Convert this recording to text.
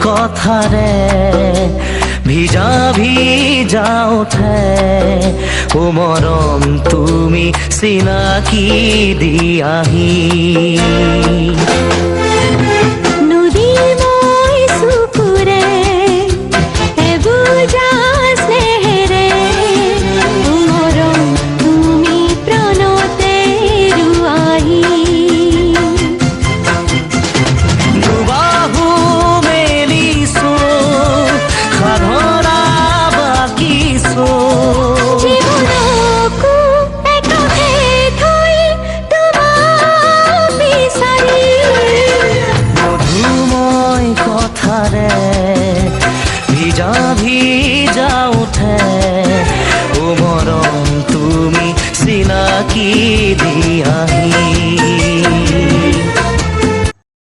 কথাৰে ভিজা ভিজা উঠে ও মৰম তুমি চিনাকি দিয়াহি ভিজা ভিজা উঠে ও মরম তুমি চিনাকি দিয়া